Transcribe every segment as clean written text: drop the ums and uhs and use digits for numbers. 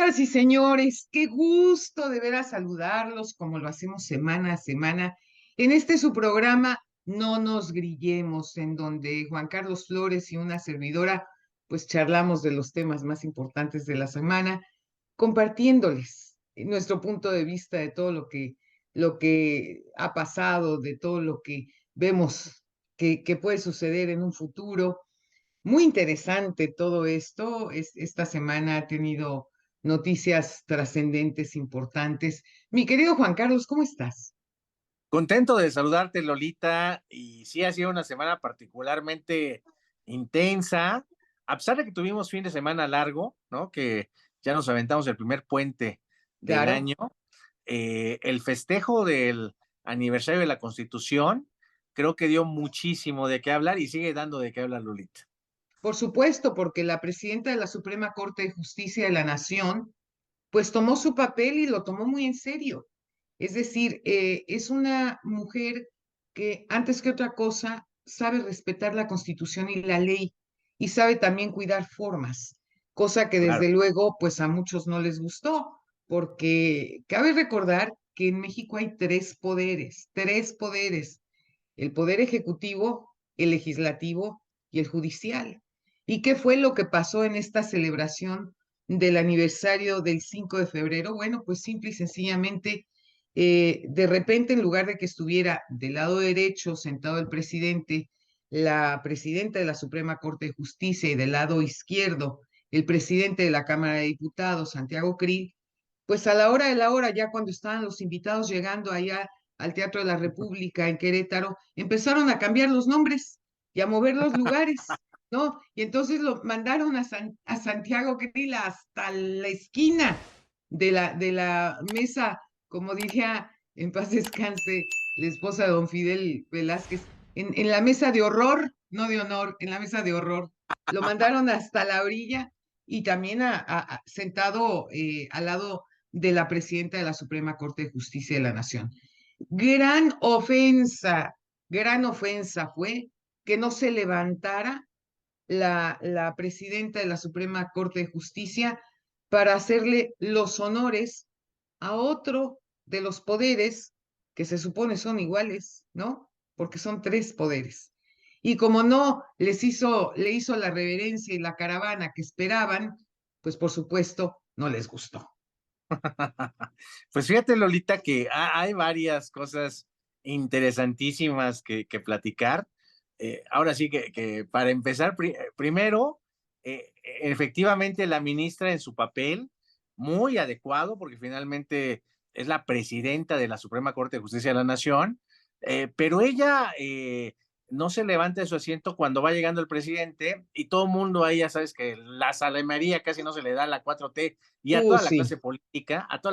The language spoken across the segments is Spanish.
Señoras y señores, qué gusto de ver a saludarlos como lo hacemos semana a semana en este su programa No nos grillemos, en donde Juan Carlos Flores y una servidora pues charlamos de los temas más importantes de la semana, compartiéndoles nuestro punto de vista de todo lo que ha pasado, de todo lo que vemos que puede suceder en un futuro. Muy interesante todo esto. Esta semana ha tenido noticias trascendentes, importantes. Mi querido Juan Carlos, ¿cómo estás? Contento de saludarte, Lolita, y sí ha sido una semana particularmente intensa, a pesar de que tuvimos fin de semana largo, ¿no? Que ya nos aventamos el primer puente del Claro, año. El festejo del aniversario de la Constitución creo que dio muchísimo de qué hablar y sigue dando de qué hablar, Lolita. por supuesto, porque la presidenta de la Suprema Corte de Justicia de la Nación, pues tomó su papel y lo tomó muy en serio. Es decir, es una mujer que antes que otra cosa sabe respetar la Constitución y la ley y sabe también cuidar formas, cosa que Claro. desde luego pues a muchos no les gustó, porque cabe recordar que en México hay tres poderes, el poder ejecutivo, el legislativo y el judicial. ¿Y qué fue lo que pasó en esta celebración del aniversario del 5 de febrero? Bueno, pues simple y sencillamente, de repente, en lugar de que estuviera del lado derecho sentado el presidente, la presidenta de la Suprema Corte de Justicia, y del lado izquierdo, el presidente de la Cámara de Diputados, Santiago Krill, pues a la hora de la hora, ya cuando estaban los invitados llegando allá al Teatro de la República en Querétaro, empezaron a cambiar los nombres y a mover los lugares, ¿no? Y entonces lo mandaron a Santiago Krill hasta la esquina de la mesa, como diría en paz descanse la esposa de don Fidel Velázquez, en la mesa de horror, no de honor, en la mesa de horror. Lo mandaron hasta la orilla y también sentado al lado de la presidenta de la Suprema Corte de Justicia de la Nación. Gran ofensa fue que no se levantara la presidenta de la Suprema Corte de Justicia para hacerle los honores a otro de los poderes que se supone son iguales, ¿no? Porque son tres poderes. Y como no le hizo la reverencia y la caravana que esperaban, pues por supuesto no les gustó. Pues fíjate, Lolita, que hay varias cosas interesantísimas que platicar. Ahora sí que para empezar, primero, efectivamente la ministra en su papel, muy adecuado, porque finalmente es la presidenta de la Suprema Corte de Justicia de la Nación, pero ella no se levanta de su asiento cuando va llegando el presidente y todo el mundo ahí, ya sabes que la salamería casi no se le da a la 4T y Sí, a toda la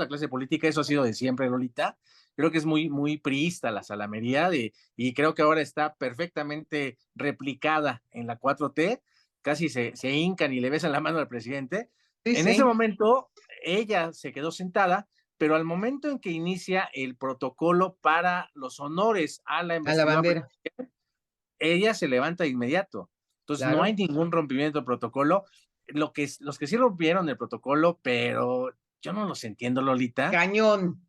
clase política, eso ha sido de siempre, Lolita. Creo que es muy, muy priista la salamería y creo que ahora está perfectamente replicada en la 4T. Casi se hincan y le besan la mano al presidente. sí, En ese sí, momento, ella se quedó sentada, pero al momento en que inicia el protocolo para los honores a la a la investidura bandera, presidencial, ella se levanta de inmediato. Entonces, no hay claro. ningún rompimiento de protocolo. Los que sí rompieron el protocolo, pero yo no los entiendo, Lolita, Cañón.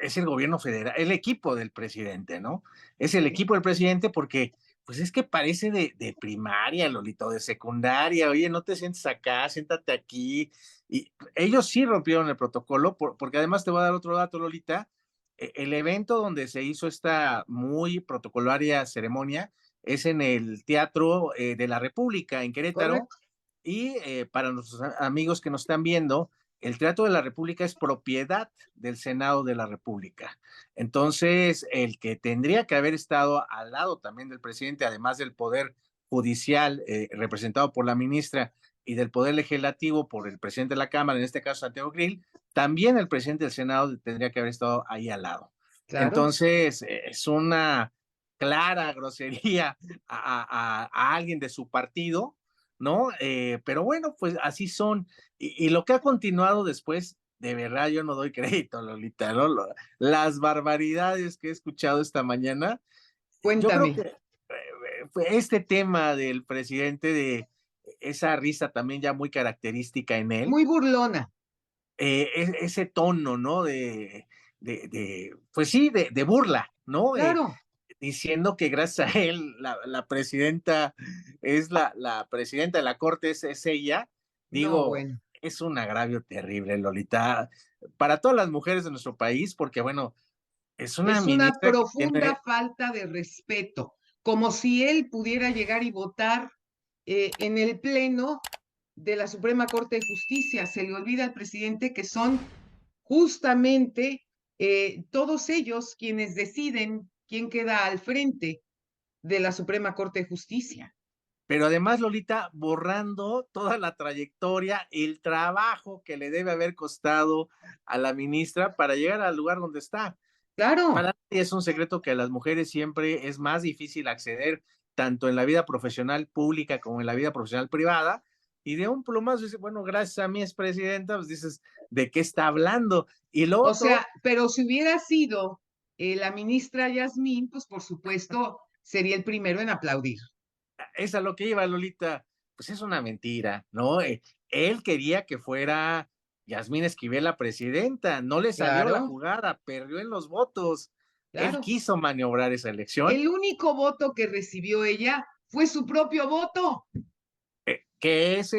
es el gobierno federal, el equipo del presidente, ¿no? Es el equipo del presidente porque, pues es que parece de primaria, Lolita, o de secundaria. Oye, no te sientes acá, siéntate aquí. Y ellos sí rompieron el protocolo, porque además te voy a dar otro dato, Lolita. El evento donde se hizo esta muy protocolaria ceremonia es en el Teatro de la República en Querétaro, Correcto. y para nuestros amigos que nos están viendo, el Teatro de la República es propiedad del Senado de la República. Entonces, el que tendría que haber estado al lado también del presidente, además del Poder Judicial representado por la ministra y del Poder Legislativo por el presidente de la Cámara, en este caso Santiago Grill, también el presidente del Senado tendría que haber estado ahí al lado. Claro. Entonces, es una clara grosería a alguien de su partido, ¿no? Pero bueno, pues así son. Y lo que ha continuado después, de verdad, yo no doy crédito, Lolita, ¿no? Las barbaridades que he escuchado esta mañana, yo creo Cuéntame. que fue este tema del presidente de esa risa también ya muy característica en él, Muy burlona, ese tono, ¿no? Pues sí, de burla, ¿no? claro. Diciendo que gracias a él la presidenta es la presidenta de la corte, es ella. No, Digo, bueno. es un agravio terrible, Lolita, para todas las mujeres de nuestro país, porque bueno, es una Es una ministra que profunda tiene, falta de respeto, como si él pudiera llegar y votar en el Pleno de la Suprema Corte de Justicia. Se le olvida al presidente que son justamente todos ellos quienes deciden quién queda al frente de la Suprema Corte de Justicia. pero además, Lolita, borrando toda la trayectoria, el trabajo que le debe haber costado a la ministra para llegar al lugar donde está. Claro, Para nadie es un secreto que a las mujeres siempre es más difícil acceder, tanto en la vida profesional pública como en la vida profesional privada, y de un plumazo dice, bueno, gracias a mi expresidenta, pues dices, ¿de qué está hablando? Y lo o otro, sea, pero si hubiera sido la ministra Yasmín, pues por supuesto sería el primero en aplaudir. es a lo que iba Lolita, pues es una mentira, ¿no? Él quería que fuera Yasmín Esquivel la presidenta, no le salió la Claro, jugada, perdió en los votos. Él claro. quiso maniobrar esa elección, El único voto que recibió ella fue su propio voto. que es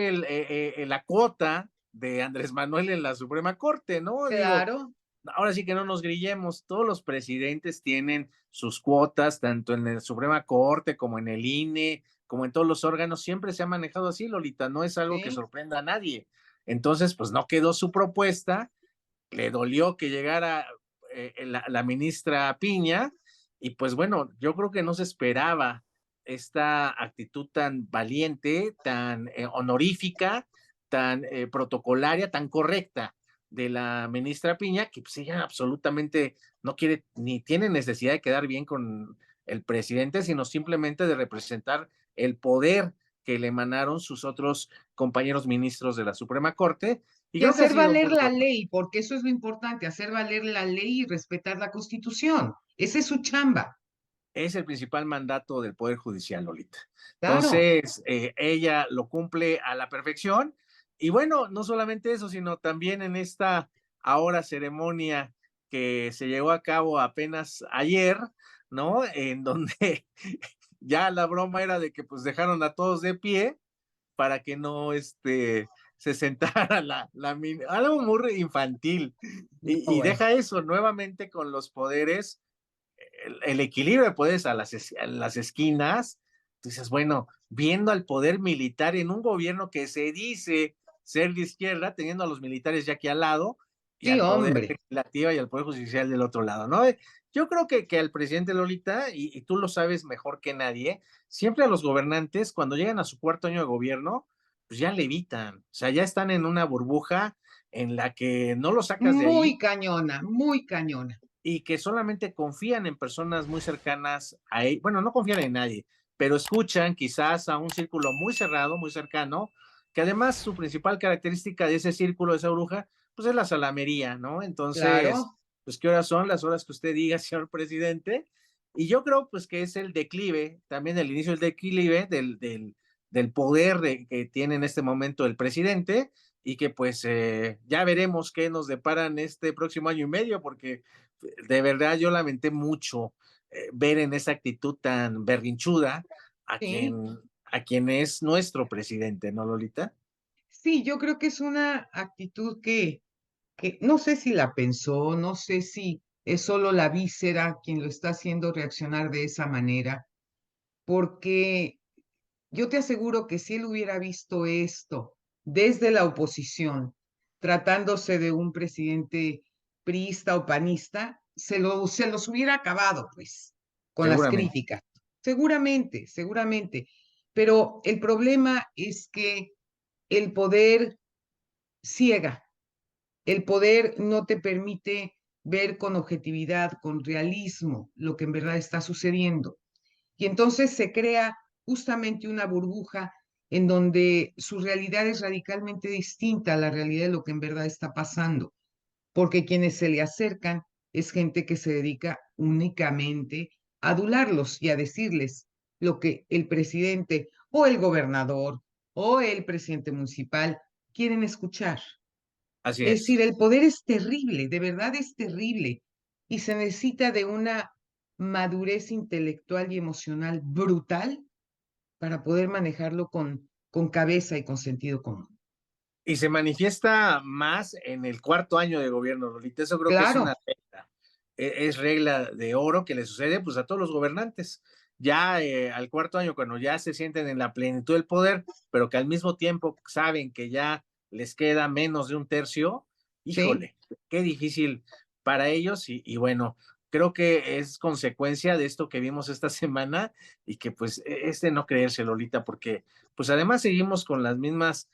la cuota de Andrés Manuel en la Suprema Corte, ¿no? Digo, Claro, ahora sí que no nos grillemos, todos los presidentes tienen sus cuotas, tanto en la Suprema Corte como en el INE, como en todos los órganos, siempre se ha manejado así, Lolita, no es algo que sí. sorprenda a nadie. Entonces, pues no quedó su propuesta, le dolió que llegara la ministra Piña, y pues bueno, yo creo que no se esperaba esta actitud tan valiente, tan honorífica, tan protocolaria, tan correcta de la ministra Piña, que pues ella absolutamente no quiere ni tiene necesidad de quedar bien con el presidente, sino simplemente de representar el poder que le emanaron sus otros compañeros ministros de la Suprema Corte, y Y creo que ha hacer sido valer muy la bueno. ley, porque eso es lo importante, hacer valer la ley y respetar la Constitución. Esa es su chamba. Es el principal mandato del Poder Judicial, Lolita. Claro, Entonces, ella lo cumple a la perfección. Y bueno, no solamente eso, sino también en esta ahora ceremonia que se llevó a cabo apenas ayer, ¿no? En donde ya la broma era de que pues dejaron a todos de pie para que no se sentara algo muy infantil. no, Y bueno. deja eso nuevamente con los poderes, el equilibrio de poderes a las esquinas. Entonces, bueno, viendo al poder militar en un gobierno que se dice ser de izquierda, teniendo a los militares ya aquí al lado, y Sí, al poder hombre. legislativo y al poder judicial del otro lado, ¿no? Yo creo que al presidente Lolita, y tú lo sabes mejor que nadie, siempre a los gobernantes, cuando llegan a su cuarto año de gobierno, pues ya levitan, o sea, ya están en una burbuja en la que no lo sacas de ahí, Muy cañona, muy cañona. y que solamente confían en personas muy cercanas a él. Bueno, no confían en nadie, pero escuchan quizás a un círculo muy cerrado, muy cercano, que además su principal característica de ese círculo, de esa bruja, pues es la salamería, ¿no? Entonces, Claro, pues, ¿qué horas son? Las horas que usted diga, señor presidente. Y yo creo, pues, que es el declive, también el inicio del declive del poder que tiene en este momento el presidente, y que pues ya veremos qué nos deparan este próximo año y medio, porque de verdad yo lamenté mucho ver en esa actitud tan berrinchuda a sí. quien es nuestro presidente, ¿no, Lolita? Sí, yo creo que es una actitud que no sé si la pensó, no sé si es solo la víscera quien lo está haciendo reaccionar de esa manera, porque yo te aseguro que si él hubiera visto esto desde la oposición, tratándose de un presidente priista o panista, se los hubiera acabado, pues, con las Seguramente. críticas. Seguramente, seguramente. Pero el problema es que el poder ciega, el poder no te permite ver con objetividad, con realismo, lo que en verdad está sucediendo. Y entonces se crea justamente una burbuja en donde su realidad es radicalmente distinta a la realidad de lo que en verdad está pasando, porque quienes se le acercan es gente que se dedica únicamente a adularlos y a decirles lo que el presidente o el gobernador o el presidente municipal quieren escuchar. Así Es es. decir, el poder es terrible, de verdad es terrible, y se necesita de una madurez intelectual y emocional brutal para poder manejarlo con cabeza y con sentido común. Y se manifiesta más en el cuarto año de gobierno, Lolita. Eso creo que es Claro, una regla. Es regla de oro que le sucede pues a todos los gobernantes. Ya al cuarto año, cuando ya se sienten en la plenitud del poder, pero que al mismo tiempo saben que ya les queda menos de un tercio, sí, híjole, qué difícil para ellos. Y bueno, creo que es consecuencia de esto que vimos esta semana y que pues es de no creerse, Lolita, porque pues además seguimos con las mismas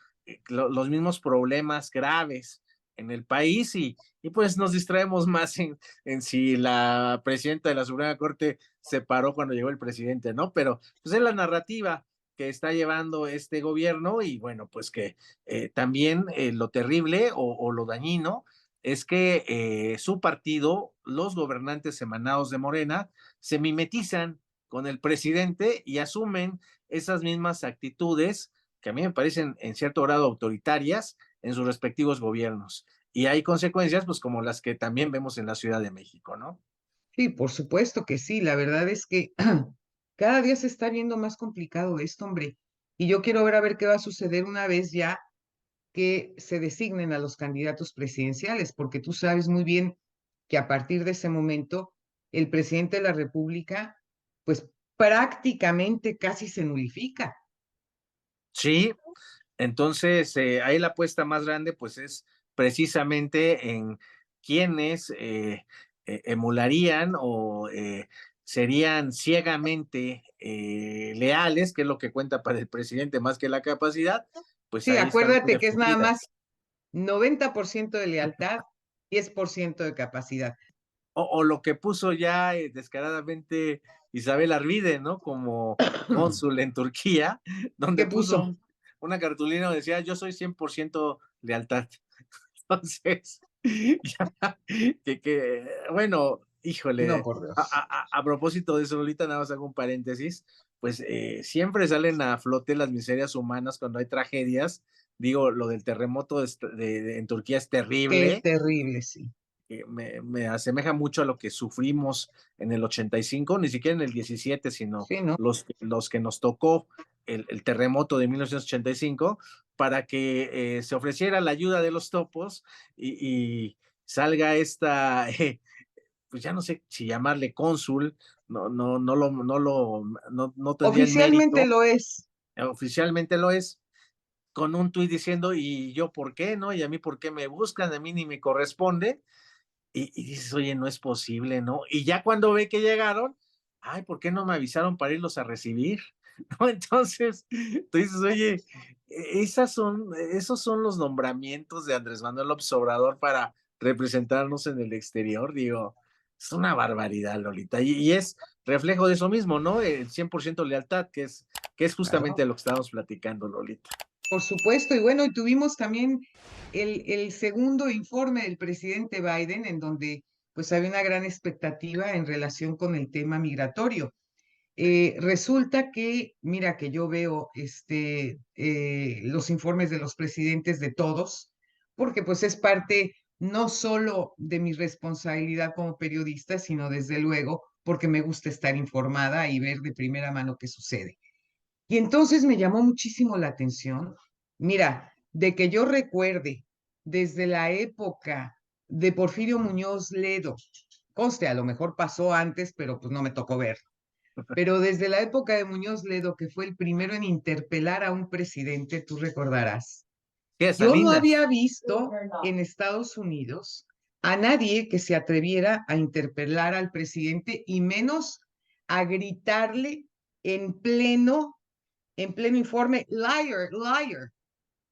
los mismos problemas graves en el país y pues nos distraemos más en si la presidenta de la Suprema Corte se paró cuando llegó el presidente, ¿no? Pero pues es la narrativa que está llevando este gobierno y bueno, pues que también lo terrible o lo dañino es que su partido, los gobernantes emanados de Morena, se mimetizan con el presidente y asumen esas mismas actitudes que a mí me parecen en cierto grado autoritarias en sus respectivos gobiernos. Y hay consecuencias, pues como las que también vemos en la Ciudad de México, ¿no? sí, por supuesto que sí. La verdad es que cada día se está viendo más complicado esto, hombre. Y yo quiero ver a ver qué va a suceder una vez ya que se designen a los candidatos presidenciales, porque tú sabes muy bien que a partir de ese momento el presidente de la República, pues prácticamente casi se nulifica. Sí, entonces ahí la apuesta más grande pues es precisamente en quienes emularían o serían ciegamente leales, que es lo que cuenta para el presidente más que la capacidad, pues Sí, ahí están muy acuérdate que es nada definidas. más 90% de lealtad, 10% de capacidad. O lo que puso ya descaradamente Isabel Arvide, ¿no? Como cónsul en Turquía, donde ¿Qué puso puso? una cartulina donde decía, yo soy 100% lealtad. Entonces, ya, bueno, No, híjole, por Dios. a propósito de eso, ahorita nada más hago un paréntesis, pues siempre salen a flote las miserias humanas cuando hay tragedias. Digo, lo del terremoto en Turquía es Qué terrible, terrible, sí. me asemeja mucho a lo que sufrimos en el 85, ni siquiera en el 17, sino Sí, ¿no? los que nos tocó el terremoto de 1985, para que se ofreciera la ayuda de los topos y salga esta, pues ya no sé si llamarle cónsul, no tendría el Oficialmente mérito, lo es. oficialmente lo es, con un tuit diciendo, ¿y yo por qué, no? ¿Y a mí por qué me buscan? A mí ni me corresponde y dices, oye, no es posible, ¿no? Y ya cuando ve que llegaron, ay, ¿por qué no me avisaron para irlos a recibir? ¿No? Entonces, tú dices, oye, esos son los nombramientos de Andrés Manuel López Obrador para representarnos en el exterior, digo, es una barbaridad, Lolita, y es reflejo de eso mismo, ¿no? El 100% lealtad, que es justamente Claro. lo que estábamos platicando, Lolita. Por supuesto, y bueno, y tuvimos también el segundo informe del presidente Biden, en donde pues había una gran expectativa en relación con el tema migratorio. Resulta que, mira, que yo veo los informes de los presidentes de todos, porque pues es parte no solo de mi responsabilidad como periodista, sino desde luego porque me gusta estar informada y ver de primera mano qué sucede. Y entonces me llamó muchísimo la atención, mira, de que yo recuerde desde la época de Porfirio Muñoz Ledo, conste, a lo mejor pasó antes, pero pues no me tocó ver, pero desde la época de Muñoz Ledo, que fue el primero en interpelar a un presidente, tú recordarás, ¿Qué es yo no Salinas? había visto en Estados Unidos a nadie que se atreviera a interpelar al presidente y menos a gritarle en en pleno informe, liar, liar,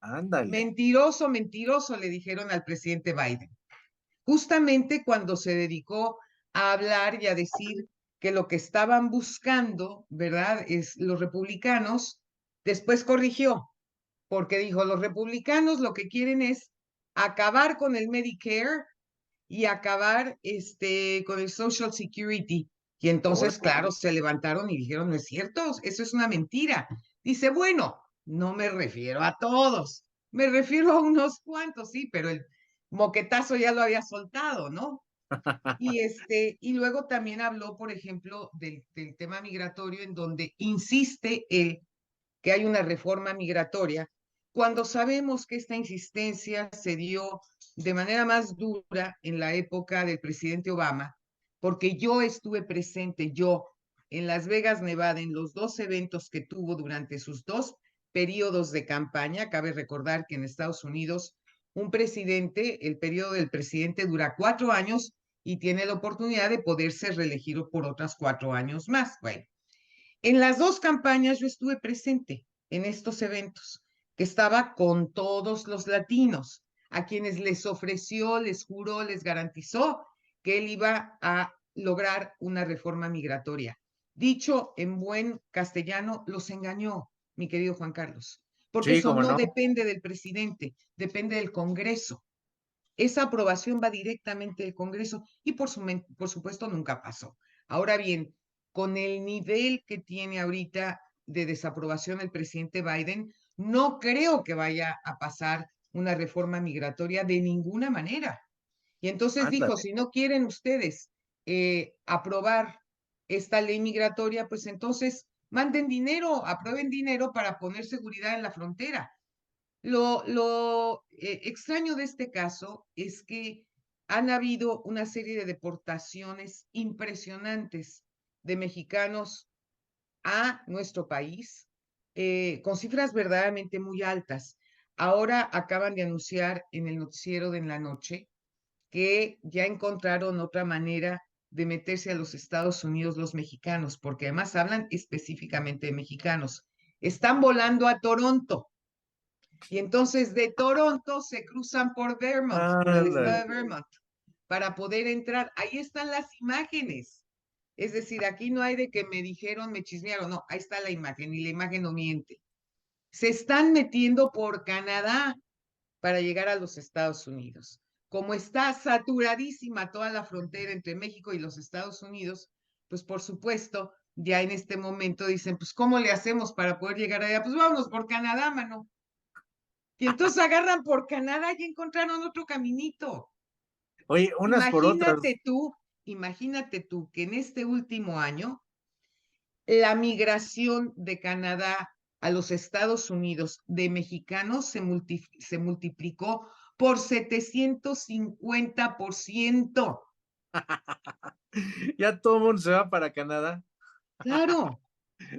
Ándale. mentiroso, mentiroso, le dijeron al presidente Biden. Justamente cuando se dedicó a hablar y a decir que lo que estaban buscando, ¿verdad? Es los republicanos, después corrigió, porque dijo, los republicanos lo que quieren es acabar con el Medicare y acabar con el Social Security. Y entonces, Órale. claro, se levantaron y dijeron, no es cierto, eso es una mentira. Dice, bueno, No me refiero a todos, me refiero a unos cuantos, sí, pero el moquetazo ya lo había soltado, ¿no? Y luego también habló, por ejemplo, del tema migratorio, en donde insiste él que hay una reforma migratoria, cuando sabemos que esta insistencia se dio de manera más dura en la época del presidente Obama, porque yo estuve presente, yo, en Las Vegas, Nevada, en los dos eventos que tuvo durante sus dos periodos de campaña. Cabe recordar que en Estados Unidos un presidente, el periodo del presidente dura 4 años y tiene la oportunidad de poderse reelegir por otras 4 años más. Bueno, en las dos campañas yo estuve presente en estos eventos, que estaba con todos los latinos, a quienes les ofreció, les juró, les garantizó que él iba a lograr una reforma migratoria. Dicho en buen castellano, los engañó, mi querido Juan Carlos, porque Sí, eso cómo no no. depende del presidente, depende del Congreso. Esa aprobación va directamente del Congreso y por supuesto nunca pasó. Ahora bien, con el nivel que tiene ahorita de desaprobación el presidente Biden, no creo que vaya a pasar una reforma migratoria de ninguna manera. Y entonces dijo, Ándale. si no quieren ustedes aprobar esta ley migratoria, pues entonces manden dinero, aprueben dinero para poner seguridad en la frontera. Lo extraño de este caso es que han habido una serie de deportaciones impresionantes de mexicanos a nuestro país, con cifras verdaderamente muy altas. Ahora acaban de anunciar en el noticiero de en la noche que ya encontraron otra manera de meterse a los Estados Unidos los mexicanos, porque además hablan específicamente de mexicanos. Están volando a Toronto y entonces de Toronto se cruzan por Vermont, por el estado Ándale. de Vermont, para poder entrar. Ahí están las imágenes. Es decir, aquí no hay de que me dijeron, me chismearon, no, ahí está la imagen y la imagen no miente. Se están metiendo por Canadá para llegar a los Estados Unidos. Como está saturadísima toda la frontera entre México y los Estados Unidos, pues por supuesto, ya en este momento dicen, pues ¿cómo le hacemos para poder llegar allá? Pues vámonos por Canadá, mano. Y entonces agarran por Canadá y encontraron otro caminito. Oye, unas por otras. Imagínate tú, imagínate tú que en este último año la migración de Canadá a los Estados Unidos de mexicanos se multiplicó por 750%. Ya todo el mundo se va para Canadá, Claro,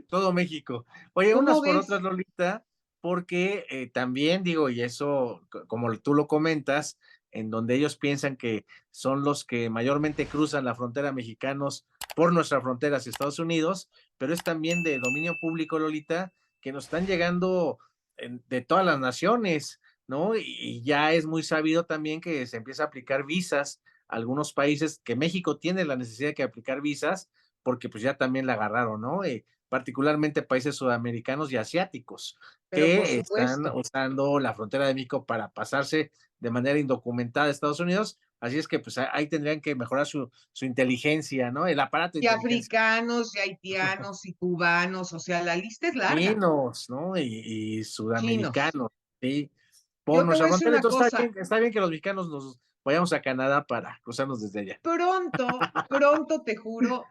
todo México. Oye, ¿cómo unas por otras, ves? Lolita, porque también digo, y eso, como tú lo comentas, en donde ellos piensan que son los que mayormente cruzan la frontera mexicanos por nuestra frontera hacia Estados Unidos, pero es también de dominio público, Lolita, que nos están llegando de todas las naciones, ¿no? Y ya es muy sabido también que se empieza a aplicar visas a algunos países, que México tiene la necesidad de que aplicar visas, porque pues ya también la agarraron, ¿no? Particularmente países sudamericanos y asiáticos, Pero por que están supuesto. usando la frontera de México para pasarse de manera indocumentada a Estados Unidos. Así es que pues ahí tendrían que mejorar su inteligencia, ¿no? El aparato de Y inteligencia. africanos, y haitianos, y cubanos, o sea, la lista es larga. Chinos, ¿no? Y Chinos. sudamericanos, ¿sí? Por Yo te voy nuestra a decir frontera. una Entonces cosa, está bien que los mexicanos nos vayamos a Canadá para cruzarnos desde allá. pronto, pronto te juro,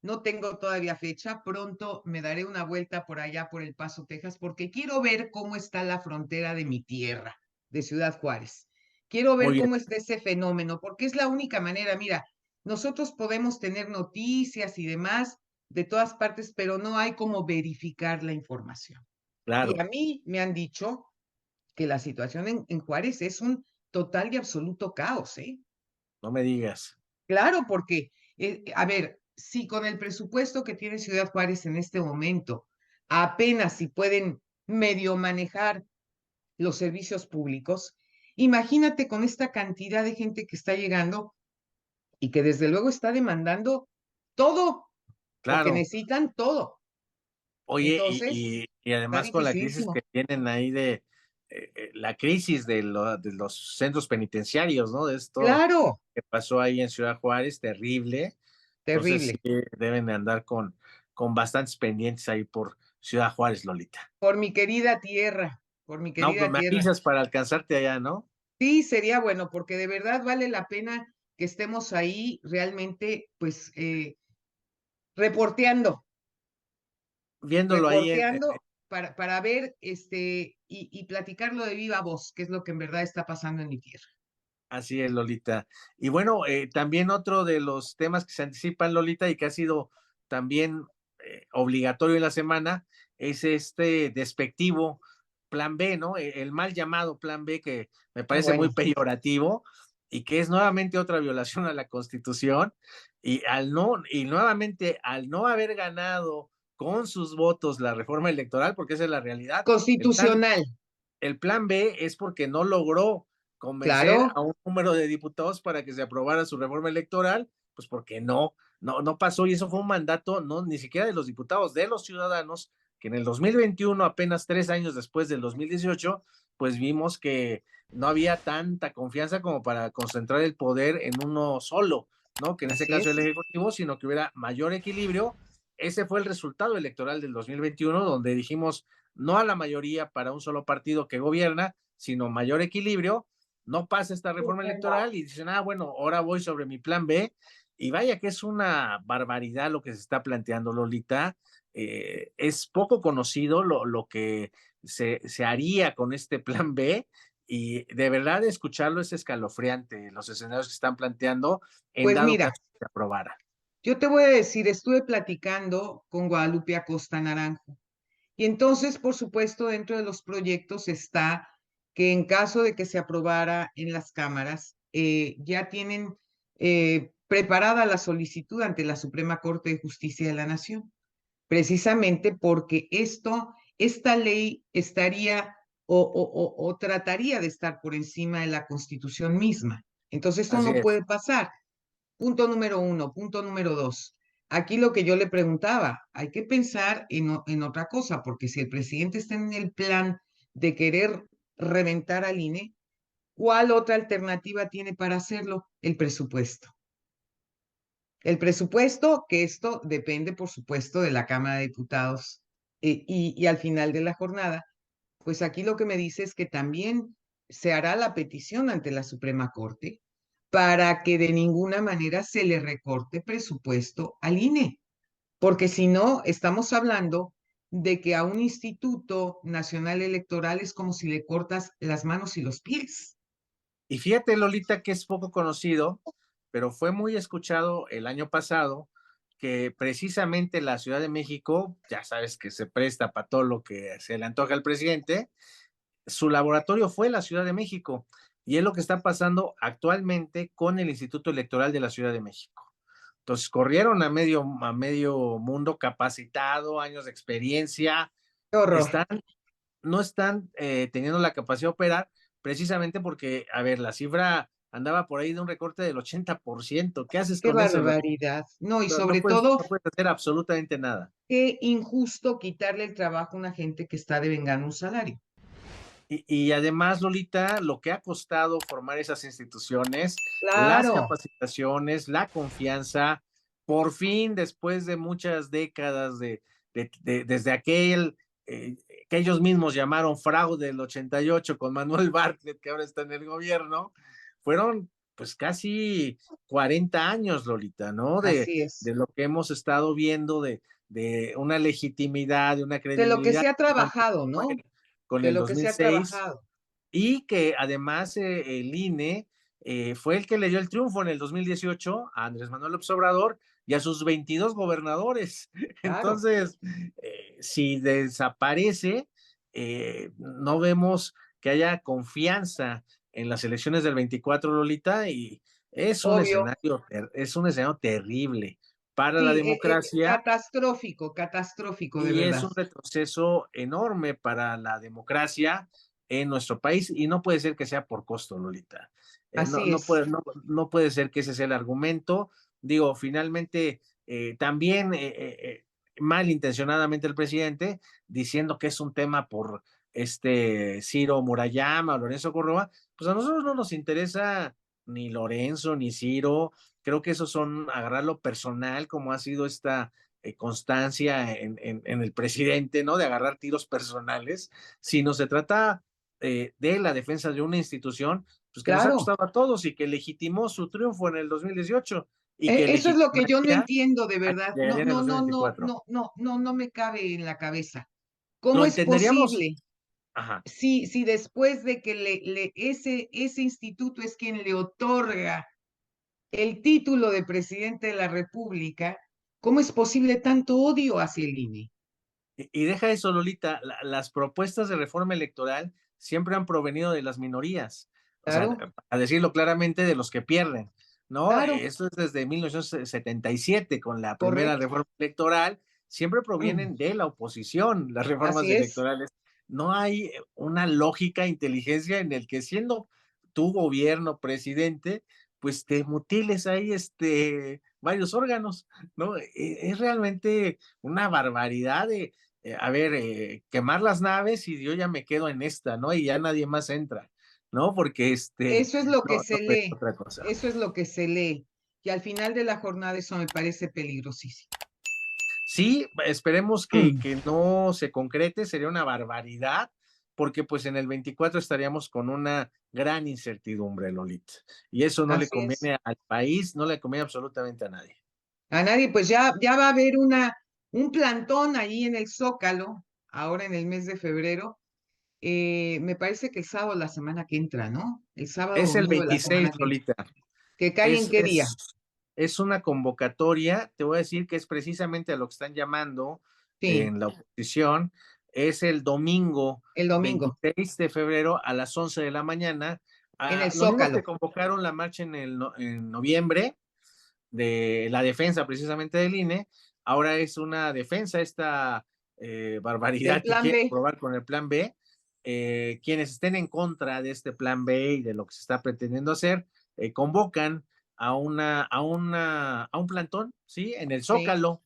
no tengo todavía fecha, pronto me daré una vuelta por allá, por El Paso, Texas, porque quiero ver cómo está la frontera de mi tierra, de Ciudad Juárez. Quiero Muy ver bien, cómo está ese fenómeno, porque es la única manera, mira, nosotros podemos tener noticias y demás de todas partes, pero no hay cómo verificar la información. Y claro, a mí me han dicho que la situación en Juárez es un total y absoluto caos, ¿eh? no me digas. Claro, porque, a ver, si con el presupuesto que tiene Ciudad Juárez en este momento, apenas si pueden medio manejar los servicios públicos, imagínate con esta cantidad de gente que está llegando y que desde luego está demandando todo, porque Claro. necesitan todo. Oye, Entonces, y está además con la crisis que dificilísimo, tienen ahí la crisis de los centros penitenciarios, ¿no? De esto claro, que pasó ahí en Ciudad Juárez, terrible. Entonces sí terrible. deben de andar con bastantes pendientes ahí por Ciudad Juárez, Lolita. por mi querida tierra, por mi No, pues querida me tierra. avisas para alcanzarte allá, ¿no? Sí, sería bueno, porque de verdad vale la pena que estemos ahí realmente, pues, reporteando, Viéndolo ahí reporteando para ver, y platicarlo de viva voz, que es lo que en verdad está pasando en mi tierra. así es, Lolita. Y bueno, también otro de los temas que se anticipan, Lolita, y que ha sido también obligatorio en la semana, es este despectivo Plan B, ¿no? El mal llamado Plan B, que me Ah, parece muy bueno, peyorativo y que es nuevamente otra violación a la Constitución. Y nuevamente, al no haber ganado con sus votos la reforma electoral, porque esa es la realidad, el plan constitucional, el plan B es porque no logró convencer claro, a un número de diputados para que se aprobara su reforma electoral, pues porque no pasó y eso fue un mandato, no, ni siquiera de los diputados, de los ciudadanos, que en el 2021, apenas 3 años después del 2018, pues vimos que no había tanta confianza como para concentrar el poder en uno solo, ¿no? Que en este así caso el es. Ejecutivo, sino que hubiera mayor equilibrio. Ese fue el resultado electoral del 2021, donde dijimos no a la mayoría para un solo partido que gobierna, sino mayor equilibrio. No pasa esta reforma electoral y dicen, ah, bueno, ahora voy sobre mi plan B. Y vaya que es una barbaridad lo que se está planteando, Lolita. Es poco conocido lo que se haría con este plan B y de verdad escucharlo es escalofriante, los escenarios que están planteando en Pues dado mira, caso que se aprobara. yo te voy a decir, estuve platicando con Guadalupe Acosta Naranjo. Y entonces, por supuesto, dentro de los proyectos está que en caso de que se aprobara en las cámaras, ya tienen preparada la solicitud ante la Suprema Corte de Justicia de la Nación, precisamente porque esta ley estaría o trataría de estar por encima de la Constitución misma. Entonces, esto Así no es. puede pasar. Punto número uno. Punto número dos. Aquí lo que yo le preguntaba, hay que pensar en otra cosa, porque si el presidente está en el plan de querer reventar al INE, ¿cuál otra alternativa tiene para hacerlo? El presupuesto. El presupuesto, que esto depende, por supuesto, de la Cámara de Diputados, y al final de la jornada, pues aquí lo que me dice es que también se hará la petición ante la Suprema Corte para que de ninguna manera se le recorte presupuesto al INE, porque si no, estamos hablando de que a un Instituto Nacional Electoral es como si le cortas las manos y los pies. Y fíjate, Lolita, que es poco conocido, pero fue muy escuchado el año pasado, que precisamente la Ciudad de México, ya sabes que se presta para todo lo que se le antoja al presidente, su laboratorio fue la Ciudad de México, y es lo que está pasando actualmente con el Instituto Electoral de la Ciudad de México. Entonces corrieron a medio mundo capacitado, años de experiencia, ¡Qué horror! están no están teniendo la capacidad de operar precisamente porque, a ver, la cifra andaba por ahí de un recorte del 80%. ¿Qué haces ¡Qué con eso? barbaridad! No, y No, no sobre puedes, todo, no puedes hacer absolutamente nada. qué injusto quitarle el trabajo a una gente que está devengando un salario. Y además, Lolita, lo que ha costado formar esas instituciones, las Claro, capacitaciones, la confianza, por fin, después de muchas décadas desde aquel que ellos mismos llamaron fraude del 88 con Manuel Bartlett, que ahora está en el gobierno, fueron pues casi 40 años, Lolita, ¿no? así es. De lo que hemos estado viendo, de una legitimidad, de una De lo que credibilidad se ha que se trabajado, mantuvo ¿no? con De el lo que se ha 2006 trabajado. y que además el INE fue el que le dio el triunfo en el 2018 a Andrés Manuel López Obrador y a sus 22 gobernadores. Claro. Entonces, si desaparece, no vemos que haya confianza en las elecciones del 24, Lolita, y Obvio. es un escenario terrible para la Sí, democracia catastrófico, catastrófico, de y es verdad. un retroceso enorme para la democracia en nuestro país y no puede ser que sea por costo, Lolita. Así es. No puede ser que ese sea el argumento. Digo, finalmente, también malintencionadamente el presidente diciendo que es un tema por Ciro Murayama o Lorenzo Córdoba, pues a nosotros no nos interesa ni Lorenzo ni Ciro. Creo que esos son agarrarlo personal, como ha sido constancia en el presidente, ¿no? De agarrar tiros personales, sino se trata de la defensa de una institución, pues que nos ha Claro. costado a todos y que legitimó su triunfo en el 2018 y que Eso es lo que yo no legitimaría entiendo de verdad. No, llegaría en el no, no, no, 2024. no, no, no, no me cabe en la cabeza. ¿Cómo Lo es entenderíamos, posible ajá, si después de que ese instituto es quien le otorga el título de presidente de la República, cómo es posible tanto odio hacia el INE? y deja eso, Lolita, las propuestas de reforma electoral siempre han provenido de las minorías, o sea, Claro, a decirlo claramente, de los que pierden, ¿no? claro, Esto es desde 1977 con la primera correcto. reforma electoral, siempre Mm, provienen de la oposición, las reformas así es. electorales. No hay una lógica, inteligencia en el que siendo tu gobierno, presidente, pues te mutiles ahí varios órganos, ¿no? Es realmente una barbaridad de, a ver, quemar las naves y yo ya me quedo en esta, ¿no? Y ya nadie más entra, ¿no? Porque Eso es lo que no se ves lee, otra cosa. eso es lo que se lee. Y al final de la jornada eso me parece peligrosísimo. Sí, esperemos que no se concrete, sería una barbaridad, porque pues en el 24 estaríamos con una gran incertidumbre, Lolita. Y eso no le Así es. conviene al país, no le conviene absolutamente a nadie. A nadie, pues ya va a haber un plantón ahí en el Zócalo, ahora en el mes de febrero. Me parece que el sábado la semana que entra, ¿no? El sábado o Es el domingo de la 26, semana que entra. Lolita. ¿Que cae en Es, qué día? es, es una convocatoria, te voy a decir que es precisamente a lo que están llamando Sí, en la oposición, es el domingo el domingo, 26 de febrero a las 11 de la mañana. en el Los mismos que Zócalo. convocaron la marcha en noviembre de la defensa precisamente del INE, ahora es una defensa, esta Del barbaridad que plan quiere B. aprobar con el plan B. Quienes estén en contra de este plan B y de lo que se está pretendiendo hacer, convocan a un plantón, ¿sí? En el Sí, Zócalo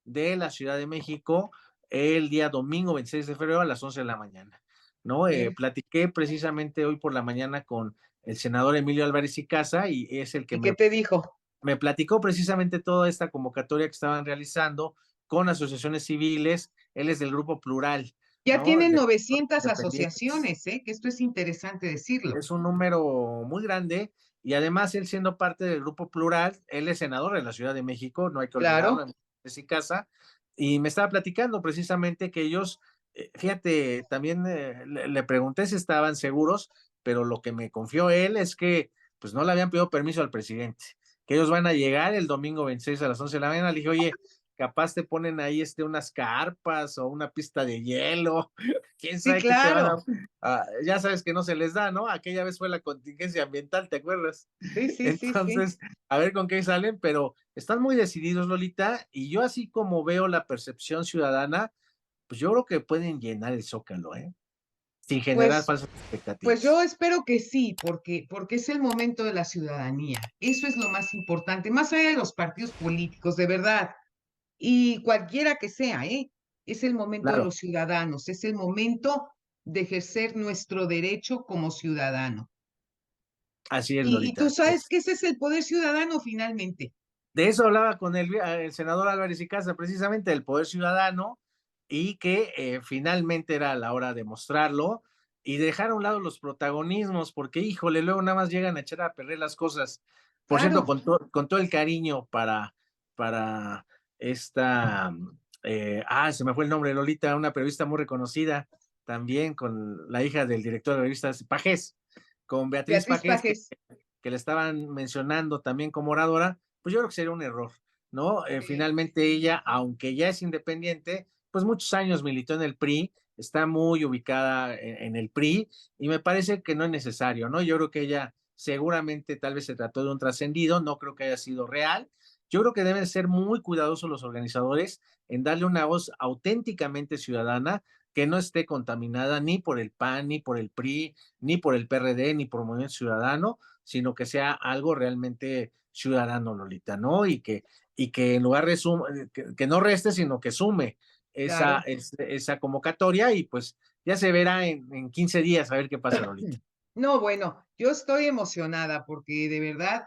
de la Ciudad de México el día domingo 26 de febrero a las 11 de la mañana, ¿no? bien. Platiqué precisamente hoy por la mañana con el senador Emilio Álvarez y Casa y es el que ¿Y qué te dijo? me platicó precisamente toda esta convocatoria que estaban realizando con asociaciones civiles. Él es del Grupo Plural, Ya ¿no? tienen De 900 independientes. asociaciones, ¿eh? Que esto es interesante decirlo. Es un número muy grande y además él siendo parte del Grupo Plural, él es senador de la Ciudad de México, no hay que olvidarlo, Claro, en y casa, y me estaba platicando precisamente que ellos, fíjate, también le pregunté si estaban seguros, pero lo que me confió él es que pues no le habían pedido permiso al presidente, que ellos van a llegar el domingo 26 a las 11 de la mañana. Le dije, oye, capaz te ponen ahí unas carpas o una pista de hielo, quién sí, sabe qué te van claro. ya sabes que no se les da, ¿no? Aquella vez fue la contingencia ambiental, ¿te acuerdas? Sí, sí, sí, sí. Entonces, a ver con qué salen, pero están muy decididos, Lolita, y yo así como veo la percepción ciudadana, pues yo creo que pueden llenar el Zócalo, ¿eh? Sin generar Pues falsas Pues expectativas. yo espero que sí, porque es el momento de la ciudadanía. Eso es lo más importante, más allá de los partidos políticos, de verdad, y cualquiera que sea, ¿eh? Es el momento de Claro, los ciudadanos, es el momento de ejercer nuestro derecho como ciudadano. así es, Y tú Lolita. sabes que ese es el poder ciudadano finalmente. De eso hablaba con el senador Álvarez y Casa, precisamente del poder ciudadano, y que finalmente era la hora de mostrarlo y dejar a un lado los protagonismos, porque híjole, luego nada más llegan a echar a perder las cosas. Por cierto, Claro, con todo el cariño para esta, se me fue el nombre, Lolita, una periodista muy reconocida, también con la hija del director de revistas Pajés, con Beatriz Beatriz Pajés, Pajes. que le estaban mencionando también como oradora, pues yo creo que sería un error, ¿no? Sí, Finalmente ella, aunque ya es independiente, pues muchos años militó en el PRI, está muy ubicada en el PRI y me parece que no es necesario, ¿no? Yo creo que ella seguramente tal vez se trató de un trascendido, no creo que haya sido real. Yo creo que deben ser muy cuidadosos los organizadores en darle una voz auténticamente ciudadana que no esté contaminada ni por el PAN, ni por el PRI, ni por el PRD, ni por Movimiento Ciudadano, sino que sea algo realmente ciudadano, Lolita, ¿no? Y que en lugar de que no reste, sino que sume claro. esa convocatoria y pues ya se verá en 15 días a ver qué pasa, Lolita. No, bueno, yo estoy emocionada porque de verdad,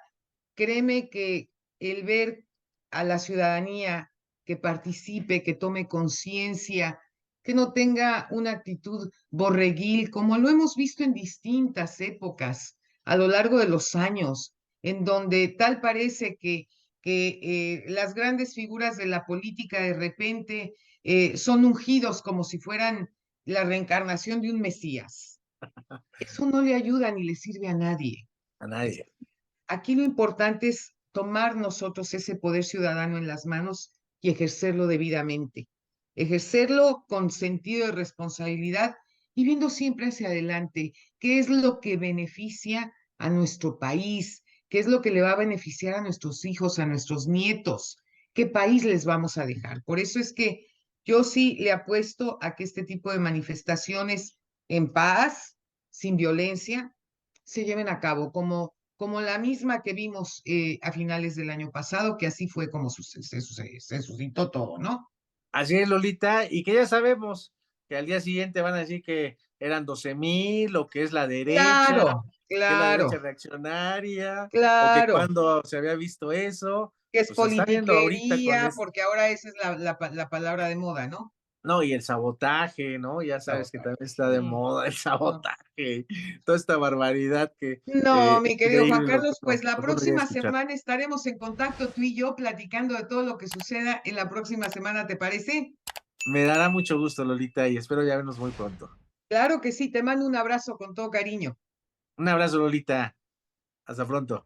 créeme que el ver a la ciudadanía que participe, que tome conciencia, que no tenga una actitud borreguil, como lo hemos visto en distintas épocas a lo largo de los años, en donde tal parece que las grandes figuras de la política de repente son ungidos como si fueran la reencarnación de un Mesías. Eso no le ayuda ni le sirve a nadie. A nadie. Aquí lo importante es tomar nosotros ese poder ciudadano en las manos y ejercerlo debidamente, ejercerlo con sentido de responsabilidad y viendo siempre hacia adelante qué es lo que beneficia a nuestro país, qué es lo que le va a beneficiar a nuestros hijos, a nuestros nietos, qué país les vamos a dejar. Por eso es que yo sí le apuesto a que este tipo de manifestaciones en paz, sin violencia, se lleven a cabo, como la misma que vimos a finales del año pasado, que así fue como se suscitó todo, ¿no? Así es, Lolita, y que ya sabemos que al día siguiente van a decir que eran 12,000, o que es la derecha, Claro, que es la derecha claro, reaccionaria, o que claro, cuando se había visto eso, que es pues se está viendo ahorita con politiquería, porque ahora esa es la palabra de moda, ¿no? no, y el sabotaje, ¿no? Ya sabes que Sabotaje. también está de moda el No. sabotaje, toda esta barbaridad que No, mi querido Juan increíble Carlos, pues la lo que uno llega a próxima escuchar. semana estaremos en contacto tú y yo platicando de todo lo que suceda en la próxima semana, ¿te parece? Me dará mucho gusto, Lolita, y espero ya vernos muy pronto. Claro que sí, te mando un abrazo con todo cariño. Un abrazo, Lolita. Hasta pronto.